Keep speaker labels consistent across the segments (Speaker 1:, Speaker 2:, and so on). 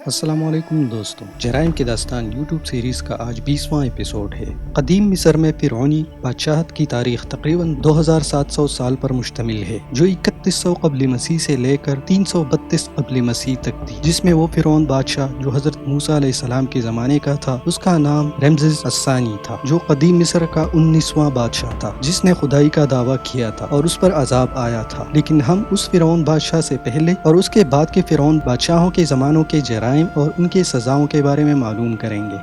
Speaker 1: السلام علیکم دوستوں، جرائم کی داستان یوٹیوب سیریز کا آج 20واں ایپیسوڈ ہے۔ قدیم مصر میں فرعونی بادشاہت کی تاریخ تقریباً 2700 سال پر مشتمل ہے، جو 3100 قبل مسیح سے لے کر 332 قبل مسیح تک تھی، جس میں وہ فرعون بادشاہ جو حضرت موسیٰ علیہ السلام کے زمانے کا تھا، اس کا نام رمسیس الثانی تھا، جو قدیم مصر کا 19واں بادشاہ تھا جس نے خدائی کا دعویٰ کیا تھا اور اس پر عذاب آیا تھا۔ لیکن ہم اس فرعون بادشاہ سے پہلے اور اس کے بعد کے فرعون بادشاہوں کے زمانوں کے جرائم اور ان کے سزاؤں کے بارے میں معلوم کریں گے۔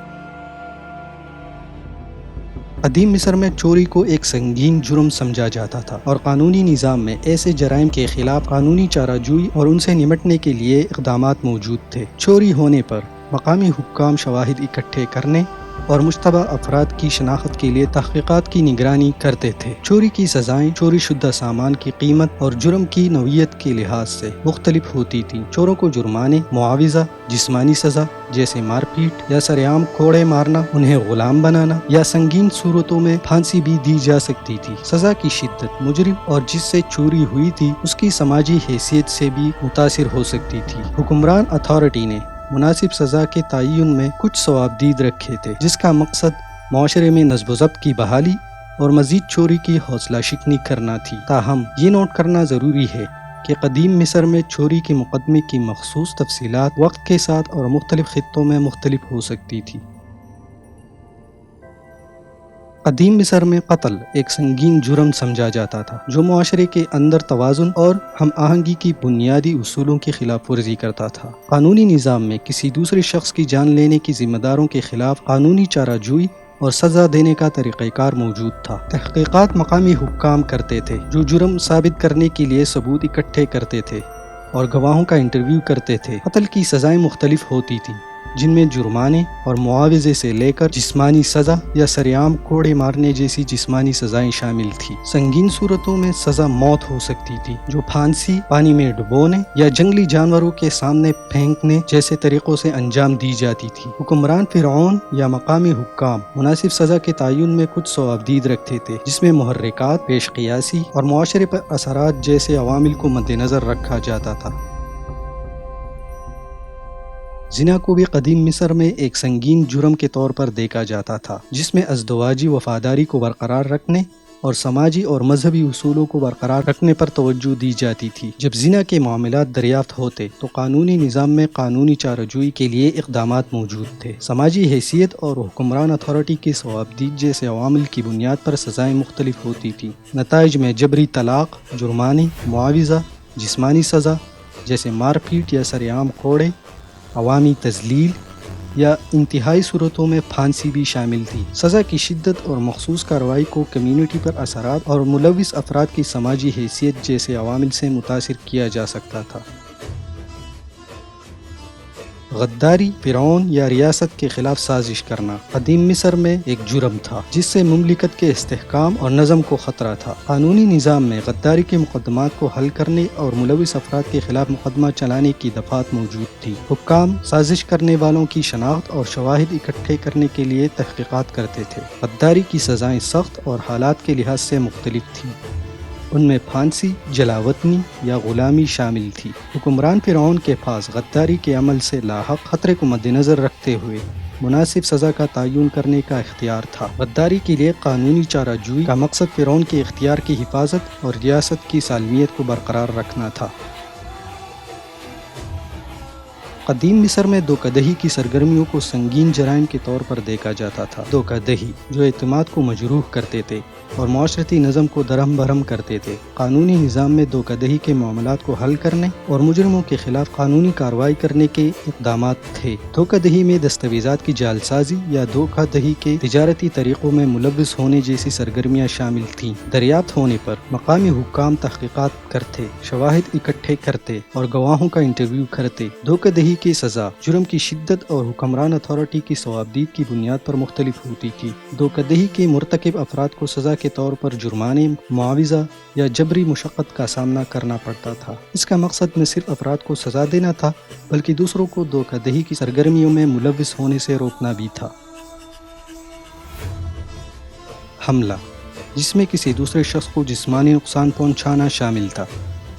Speaker 1: قدیم مصر میں چوری کو ایک سنگین جرم سمجھا جاتا تھا اور قانونی نظام میں ایسے جرائم کے خلاف قانونی چارہ جوئی اور ان سے نمٹنے کے لیے اقدامات موجود تھے۔ چوری ہونے پر مقامی حکام شواہد اکٹھے کرنے اور مشتبہ افراد کی شناخت کے لیے تحقیقات کی نگرانی کرتے تھے۔ چوری کی سزائیں چوری شدہ سامان کی قیمت اور جرم کی نوعیت کے لحاظ سے مختلف ہوتی تھیں۔ چوروں کو جرمانے، معاوضہ، جسمانی سزا جیسے مار پیٹ یا سرعام کوڑے مارنا، انہیں غلام بنانا یا سنگین صورتوں میں پھانسی بھی دی جا سکتی تھی۔ سزا کی شدت مجرم اور جس سے چوری ہوئی تھی اس کی سماجی حیثیت سے بھی متاثر ہو سکتی تھی۔ حکمران اتھارٹی نے مناسب سزا کے تعین میں کچھ ضوابط رکھے تھے، جس کا مقصد معاشرے میں نظم و ضبط کی بحالی اور مزید چوری کی حوصلہ شکنی کرنا تھی۔ تاہم یہ نوٹ کرنا ضروری ہے کہ قدیم مصر میں چوری کے مقدمے کی مخصوص تفصیلات وقت کے ساتھ اور مختلف خطوں میں مختلف ہو سکتی تھی۔ قدیم مصر میں قتل ایک سنگین جرم سمجھا جاتا تھا جو معاشرے کے اندر توازن اور ہم آہنگی کی بنیادی اصولوں کی خلاف ورزی کرتا تھا۔ قانونی نظام میں کسی دوسرے شخص کی جان لینے کی ذمہ داروں کے خلاف قانونی چارہ جوئی اور سزا دینے کا طریقہ کار موجود تھا۔ تحقیقات مقامی حکام کرتے تھے جو جرم ثابت کرنے کے لیے ثبوت اکٹھے کرتے تھے اور گواہوں کا انٹرویو کرتے تھے۔ قتل کی سزائیں مختلف ہوتی تھیں، جن میں جرمانے اور معاوضے سے لے کر جسمانی سزا یا سرعام کوڑے مارنے جیسی جسمانی سزائیں شامل تھیں۔ سنگین صورتوں میں سزا موت ہو سکتی تھی، جو پھانسی، پانی میں ڈبونے یا جنگلی جانوروں کے سامنے پھینکنے جیسے طریقوں سے انجام دی جاتی تھی۔ حکمران فرعون یا مقامی حکام مناسب سزا کے تعین میں کچھ ضوابط رکھتے تھے، جس میں محرکات، پیش قیاسی اور معاشرے پر اثرات جیسے عوامل کو مد نظر رکھا جاتا تھا۔ زنا کو بھی قدیم مصر میں ایک سنگین جرم کے طور پر دیکھا جاتا تھا، جس میں ازدواجی وفاداری کو برقرار رکھنے اور سماجی اور مذہبی اصولوں کو برقرار رکھنے پر توجہ دی جاتی تھی۔ جب زنا کے معاملات دریافت ہوتے تو قانونی نظام میں قانونی چارہ جوئی کے لیے اقدامات موجود تھے۔ سماجی حیثیت اور حکمران اتھارٹی کے ضوابط جیسے عوامل کی بنیاد پر سزائیں مختلف ہوتی تھیں۔ نتائج میں جبری طلاق، جرمانے، معاوضہ، جسمانی سزا جیسے مار پیٹ یا سرعام کوڑے، عوامی تذلیل یا انتہائی صورتوں میں پھانسی بھی شامل تھی۔ سزا کی شدت اور مخصوص کارروائی کو کمیونٹی پر اثرات اور ملوث افراد کی سماجی حیثیت جیسے عوامل سے متاثر کیا جا سکتا تھا۔ غداری، فرعون یا ریاست کے خلاف سازش کرنا قدیم مصر میں ایک جرم تھا، جس سے مملکت کے استحکام اور نظم کو خطرہ تھا۔ قانونی نظام میں غداری کے مقدمات کو حل کرنے اور ملوث افراد کے خلاف مقدمہ چلانے کی دفعات موجود تھی۔ حکام سازش کرنے والوں کی شناخت اور شواہد اکٹھے کرنے کے لیے تحقیقات کرتے تھے۔ غداری کی سزائیں سخت اور حالات کے لحاظ سے مختلف تھیں، ان میں پھانسی، جلاوطنی یا غلامی شامل تھی۔ حکمران فرعون کے پاس غداری کے عمل سے لاحق خطرے کو مد نظر رکھتے ہوئے مناسب سزا کا تعین کرنے کا اختیار تھا۔ غداری کے لیے قانونی چارہ جوئی کا مقصد فرعون کے اختیار کی حفاظت اور ریاست کی سالمیت کو برقرار رکھنا تھا۔ قدیم مصر میں دھوکہ دہی کی سرگرمیوں کو سنگین جرائم کے طور پر دیکھا جاتا تھا۔ دھوکہ دہی جو اعتماد کو مجروح کرتے تھے اور معاشرتی نظم کو درہم برہم کرتے تھے۔ قانونی نظام میں دھوکہ دہی کے معاملات کو حل کرنے اور مجرموں کے خلاف قانونی کارروائی کرنے کے اقدامات تھے۔ دھوکہ دہی میں دستاویزات کی جعل سازی یا دھوکہ دہی کے تجارتی طریقوں میں ملوث ہونے جیسی سرگرمیاں شامل تھیں۔ دریافت ہونے پر مقامی حکام تحقیقات کرتے، شواہد اکٹھے کرتے اور گواہوں کا انٹرویو کرتے۔ دھوکہ دہی کی سزا جرم کی شدت اور حکمران اتھارٹی کی ضوابط کی بنیاد پر مختلف ہوتی تھی۔ دھوکہ دہی کے مرتکب افراد کو سزا کے طور پر جرمانے، معاوضہ یا جبری مشقت کا سامنا کرنا پڑتا تھا۔ اس کا مقصد نہ صرف افراد کو سزا دینا تھا بلکہ دوسروں کو دھوکہ دہی کی سرگرمیوں میں ملوث ہونے سے روکنا بھی تھا۔ حملہ، جس میں کسی دوسرے شخص کو جسمانی نقصان پہنچانا شامل تھا۔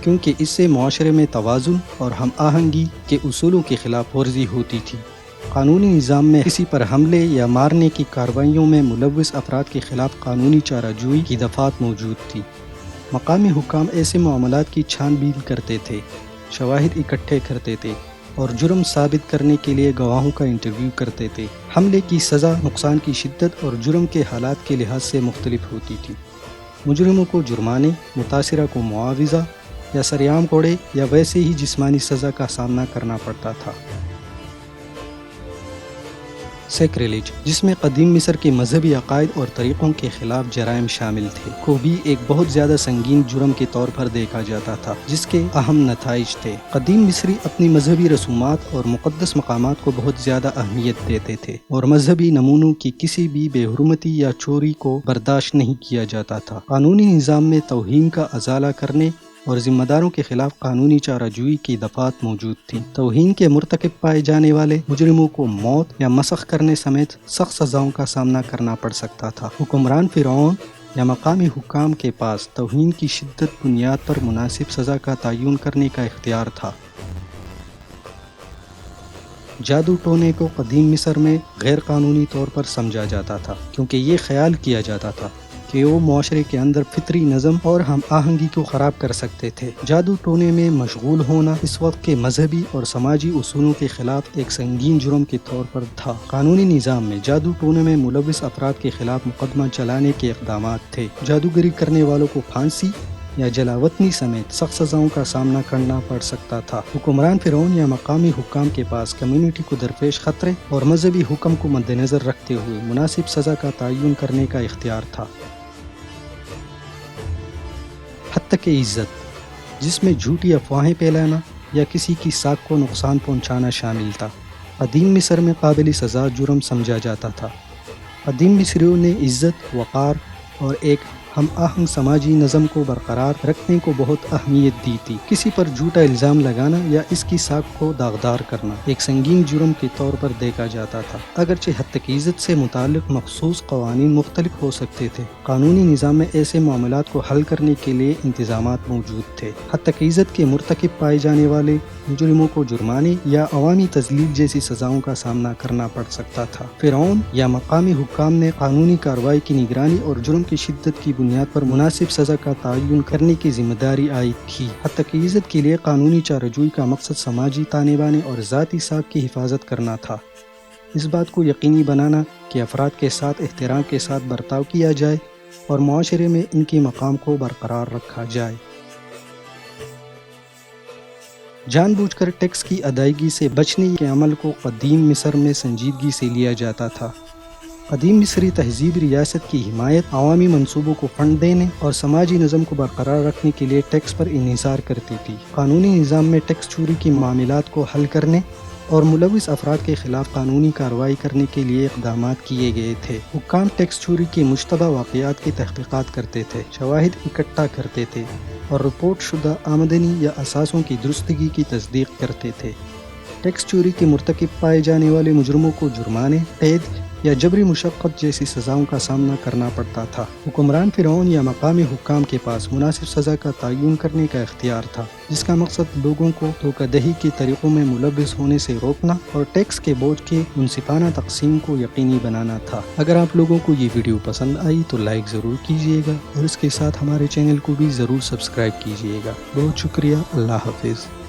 Speaker 1: کیونکہ اس سے معاشرے میں توازن اور ہم آہنگی کے اصولوں کی خلاف ورزی ہوتی تھی۔ قانونی نظام میں کسی پر حملے یا مارنے کی کارروائیوں میں ملوث افراد کے خلاف قانونی چارہ جوئی کی دفعات موجود تھی۔ مقامی حکام ایسے معاملات کی چھان بین کرتے تھے، شواہد اکٹھے کرتے تھے اور جرم ثابت کرنے کے لیے گواہوں کا انٹرویو کرتے تھے۔ حملے کی سزا نقصان کی شدت اور جرم کے حالات کے لحاظ سے مختلف ہوتی تھی۔ مجرموں کو جرمانے، متاثرہ کو معاوضہ یا سریعام کوڑے یا ویسے ہی جسمانی سزا کا سامنا کرنا پڑتا تھا۔ سیکریلیج، جس میں قدیم مصر کے مذہبی عقائد اور طریقوں کے خلاف جرائم شامل تھے، کو بھی ایک بہت زیادہ سنگین جرم کے طور پر دیکھا جاتا تھا جس کے اہم نتائج تھے۔ قدیم مصری اپنی مذہبی رسومات اور مقدس مقامات کو بہت زیادہ اہمیت دیتے تھے اور مذہبی نمونوں کی کسی بھی بے حرمتی یا چوری کو برداشت نہیں کیا جاتا تھا۔ قانونی نظام میں توہین کا ازالہ کرنے اور ذمہ داروں کے خلاف قانونی چارہ جوئی کی دفعات موجود تھیں۔ توہین کے مرتکب پائے جانے والے مجرموں کو موت یا مسخ کرنے سمیت سخت سزاؤں کا سامنا کرنا پڑ سکتا تھا۔ حکمران فرعون یا مقامی حکام کے پاس توہین کی شدت بنیاد پر مناسب سزا کا تعین کرنے کا اختیار تھا۔ جادو ٹونے کو قدیم مصر میں غیر قانونی طور پر سمجھا جاتا تھا کیونکہ یہ خیال کیا جاتا تھا کہ وہ معاشرے کے اندر فطری نظم اور ہم آہنگی کو خراب کر سکتے تھے۔ جادو ٹونے میں مشغول ہونا اس وقت کے مذہبی اور سماجی اصولوں کے خلاف ایک سنگین جرم کے طور پر تھا۔ قانونی نظام میں جادو ٹونے میں ملوث افراد کے خلاف مقدمہ چلانے کے اقدامات تھے۔ جادوگری کرنے والوں کو پھانسی یا جلاوطنی سمیت سخت سزاؤں کا سامنا کرنا پڑ سکتا تھا۔ حکمران فرعون یا مقامی حکام کے پاس کمیونٹی کو درپیش خطرے اور مذہبی حکم کو مد نظر رکھتے ہوئے مناسب سزا کا تعین کرنے کا اختیار تھا۔ حتّیٰ عزت، جس میں جھوٹی افواہیں پھیلانا یا کسی کی ساکھ کو نقصان پہنچانا شامل تھا، قدیم مصر میں قابل سزا جرم سمجھا جاتا تھا۔ قدیم مصریوں نے عزت، وقار اور ایک ہم آہنگ سماجی نظم کو برقرار رکھنے کو بہت اہمیت دی تھی۔ کسی پر جھوٹا الزام لگانا یا اس کی ساکھ کو داغدار کرنا ایک سنگین جرم کے طور پر دیکھا جاتا تھا۔ اگرچہ حتّیٰ عزت سے متعلق مخصوص قوانین مختلف ہو سکتے تھے، قانونی نظام میں ایسے معاملات کو حل کرنے کے لیے انتظامات موجود تھے۔ حتّیٰ عزت کے مرتکب پائے جانے والے مجرموں کو جرمانے یا عوامی تذلیل جیسی سزاؤں کا سامنا کرنا پڑ سکتا تھا۔ فرعون یا مقامی حکام نے قانونی کارروائی کی نگرانی اور جرم کی شدت کی بنیاد پر مناسب سزا کا تعین کرنے کی ذمہ داری عائد کی۔ حتّیٰ عزت کے لیے قانونی چارہ جوئی کا مقصد سماجی تانے بانے اور ذاتی ساکھ کی حفاظت کرنا تھا۔ اس بات کو یقینی بنانا کہ افراد کے ساتھ احترام کے ساتھ برتاؤ کیا جائے اور معاشرے میں ان کے مقام کو برقرار رکھا جائے۔ جان بوجھ کر ٹیکس کی ادائیگی سے بچنے کے عمل کو قدیم مصر میں سنجیدگی سے لیا جاتا تھا۔ قدیم مصری تہذیب ریاست کی حمایت، عوامی منصوبوں کو فنڈ دینے اور سماجی نظم کو برقرار رکھنے کے لیے ٹیکس پر انحصار کرتی تھی۔ قانونی نظام میں ٹیکس چوری کے معاملات کو حل کرنے اور ملوث افراد کے خلاف قانونی کارروائی کرنے کے لیے اقدامات کیے گئے تھے۔ حکام ٹیکس چوری کے مشتبہ واقعات کی تحقیقات کرتے تھے، شواہد اکٹھا کرتے تھے اور رپورٹ شدہ آمدنی یا اثاثوں کی درستگی کی تصدیق کرتے تھے۔ ٹیکس چوری کے مرتکب پائے جانے والے مجرموں کو جرمانے، قید یا جبری مشقت جیسی سزاؤں کا سامنا کرنا پڑتا تھا۔ حکمران فرعون یا مقامی حکام کے پاس مناسب سزا کا تعین کرنے کا اختیار تھا، جس کا مقصد لوگوں کو دھوکہ دہی کے طریقوں میں ملوث ہونے سے روکنا اور ٹیکس کے بوجھ کے منصفانہ تقسیم کو یقینی بنانا تھا۔ اگر آپ لوگوں کو یہ ویڈیو پسند آئی تو لائک ضرور کیجیے گا اور اس کے ساتھ ہمارے چینل کو بھی ضرور سبسکرائب کیجیے گا۔ بہت شکریہ، اللہ حافظ۔